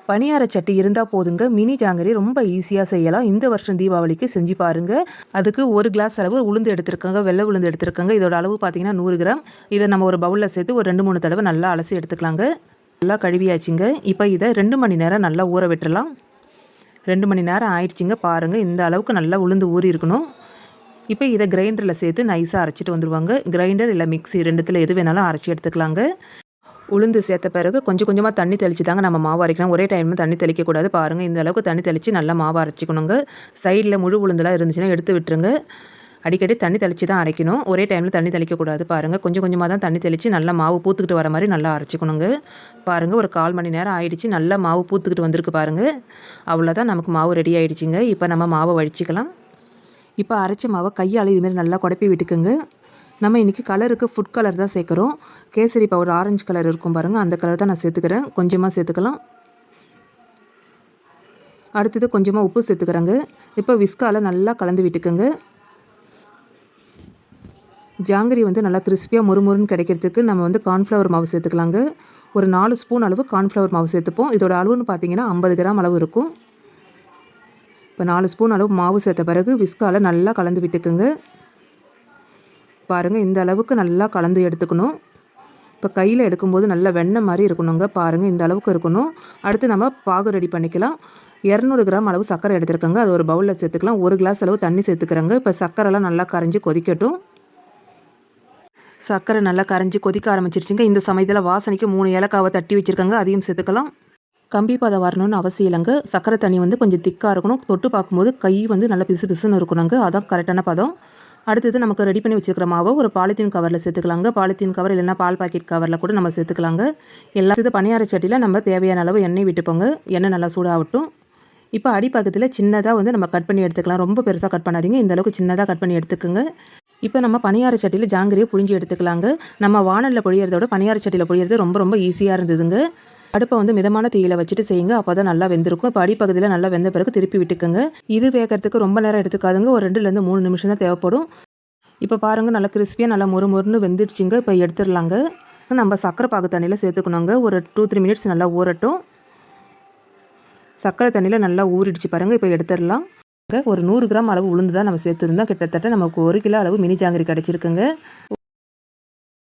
பணியார சட்டி இருந்தால் போதுங்க, மினி ஜாங்கிரி ரொம்ப ஈஸியாக செய்யலாம். இந்த வருஷம் தீபாவளிக்கு செஞ்சு பாருங்கள். அதுக்கு 1 கிளாஸ் அளவு உளுந்து எடுத்துருக்கங்க, வெள்ளை உளுந்து எடுத்துருக்கங்க. இதோட அளவு பார்த்தீங்கன்னா 100 கிராம். இதை நம்ம ஒரு பவுலில் சேர்த்து ஒரு 2-3 தடவை நல்லா அலசி எடுத்துக்கலாங்க. நல்லா கழுவியாச்சுங்க. இப்போ இதை 2 மணி நேரம் நல்லா ஊற விட்டுறலாம். 2 மணி நேரம் ஆயிடுச்சுங்க. பாருங்கள், இந்த அளவுக்கு நல்லா உளுந்து ஊறி இருக்கணும். இப்போ இதை கிரைண்டரில் சேர்த்து நைஸாக அரைச்சிட்டு வந்துடுவாங்க. கிரைண்டர் இல்லை மிக்ஸி ரெண்டுத்தில் எது வேணாலும் அரைச்சி எடுத்துக்கலாங்க. உளுந்து சேர்த்த பிறகு கொஞ்சம் கொஞ்சமாக தண்ணி தெளித்து தாங்க நம்ம மாவு அரைக்கணும். ஒரே டைமில் தண்ணி தெளிக்கக்கூடாது. பாருங்கள், இந்த அளவுக்கு தண்ணி தெளித்து நல்லா மாவு அரைச்சிக்கணுங்க. சைடில் முழு உளுந்தெல்லாம் இருந்துச்சுன்னா எடுத்து விட்டுருங்க. அடிக்கடி தண்ணி தெளித்து தான் அரைக்கணும். ஒரே டைமில் தண்ணி தெளிக்கக்கூடாது. பாருங்கள், கொஞ்சம் கொஞ்சமாக தான் தண்ணி தெளித்து நல்லா மாவு பூத்துக்கிட்டு வர மாதிரி நல்லா அரைச்சிக்கணுங்க. பாருங்கள், ஒரு 1/4 மணி நேரம் ஆயிடுச்சு. நல்லா மாவு பூத்துக்கிட்டு வந்திருக்கு பாருங்கள். அவ்வளோதான், நமக்கு மாவு ரெடி ஆகிடுச்சிங்க. இப்போ நம்ம மாவை வடிச்சிக்கலாம். இப்போ அரைச்ச மாவை கையால் இதுமாரி நல்லா குழப்பி விட்டுக்குங்க. நம்ம இன்றைக்கி கலருக்கு ஃபுட் கலர் தான் சேர்க்குறோம். கேசரி பவுடர் ஆரஞ்சு கலர் இருக்கும் பாருங்கள், அந்த கலர் தான் நான் சேர்த்துக்கிறேன். கொஞ்சமாக சேர்த்துக்கலாம். அடுத்தது கொஞ்சமாக உப்பு சேர்த்துக்கிறேங்க. இப்போ விஸ்கால் நல்லா கலந்து விட்டுக்குங்க. ஜாங்கிரி வந்து நல்லா கிறிஸ்பியாக முறுமுறுன்னு கிடைக்கிறதுக்கு நம்ம வந்து கார்ன்ஃப்ளவர் மாவு சேர்த்துக்கலாங்க. ஒரு 4 ஸ்பூன் அளவு கார்ன்ஃப்ளவர் மாவு சேர்த்துப்போம். இதோட அளவுன்னு பார்த்தீங்கன்னா 50 கிராம் அளவு இருக்கும். இப்போ 4 ஸ்பூன் அளவு மாவு சேர்த்த பிறகு விஸ்கால் நல்லா கலந்து விட்டுக்குங்க. பாருங்கள், இந்த அளவுக்கு நல்லா கலந்து எடுத்துக்கணும். இப்போ கையில் எடுக்கும்போது நல்லா வெண்ணெய் மாதிரி இருக்கணுங்க. பாருங்கள், இந்த அளவுக்கு இருக்கணும். அடுத்து நம்ம பாகு ரெடி பண்ணிக்கலாம். 200 கிராம் அளவு சர்க்கரை எடுத்துருக்கங்க. அது ஒரு பவுலில் சேர்த்துக்கலாம். 1 கிளாஸ் அளவு தண்ணி சேர்த்துக்கிறேங்க. இப்போ சர்க்கரைலாம் நல்லா கரைஞ்சி கொதிக்கட்டும். சர்க்கரை நல்லா கரைஞ்சி கொதிக்க ஆரம்பிச்சிருச்சுங்க. இந்த சமயத்தில் வாசனைக்கு 3 ஏலக்காவை தட்டி வச்சுருக்கங்க, அதையும் சேர்த்துக்கலாம். கம்பி பதம் வரணும்னு அவசியம் இல்லைங்க. சர்க்கரை தண்ணி வந்து கொஞ்சம் திக்காக இருக்கணும். தொட்டு பார்க்கும்போது கை வந்து நல்லா பிசு பிசுன்னு இருக்கணுங்க. அதான் கரெக்டான பதம். அடுத்தது நமக்கு ரெடி பண்ணி வச்சுருக்கிற மாவை ஒரு பாலித்தீன் கவரில் சேர்த்துக்கலாங்க. பாலித்தீன் கவர் இல்லைன்னா பால் பாக்கெட் கவரில் கூட நம்ம சேர்த்துக்கலாங்க. எல்லாத்தையும் பணியார சட்டியில் நம்ம தேவையான அளவு எண்ணெய் விட்டுப்போங்க. எண்ணெய் நல்லா சூடாகட்டும். இப்போ அடிப்பக்கத்தில் சின்னதாக வந்து நம்ம கட் பண்ணி எடுத்துக்கலாம். ரொம்ப பெருசாக கட் பண்ணாதீங்க, இந்த அளவுக்கு சின்னதாக கட் பண்ணி எடுத்துக்கோங்க. இப்போ நம்ம பணியார சட்டியில் ஜாங்கிரியை புழிஞ்சு எடுத்துக்கலாங்க. நம்ம வானலில் பொழியறதோட பணியார சட்டியில் பொழியறது ரொம்ப ரொம்ப ஈஸியாக இருந்ததுங்க. அடுப்பை வந்து மிதமான தீயில வச்சுட்டு செய்யுங்க. அப்போ தான் நல்லா வெந்திருக்கும். இப்போ அடிப்பகுதியில் நல்லா வெந்த பிறகு திருப்பி விட்டுக்கோங்க. இது வேகிறதுக்கு ரொம்ப நேரம் எடுத்துக்காதுங்க. ஒரு 2லேருந்து 3 நிமிஷம் தான் தேவைப்படும். இப்போ பாருங்கள், நல்லா கிறிஸ்பியாக நல்லா மொறுன்னு வெந்துடுச்சிங்க. இப்போ எடுத்துடலாங்க. நம்ம சர்க்கரை பாகு தண்ணியில் சேர்த்துக்கணுங்க. ஒரு 2-3 மினிட்ஸ் நல்லா ஊறட்டும். சர்க்கரை தண்ணியில் நல்லா ஊறிடுச்சு பாருங்கள். இப்போ எடுத்துடலாம். ஒரு 100 கிராம் அளவு உளுந்து தான் நம்ம சேர்த்துருந்தோம். கிட்டத்தட்ட நமக்கு 1 கிலோ அளவு மினி ஜாங்கிரி கிடச்சிருக்குங்க.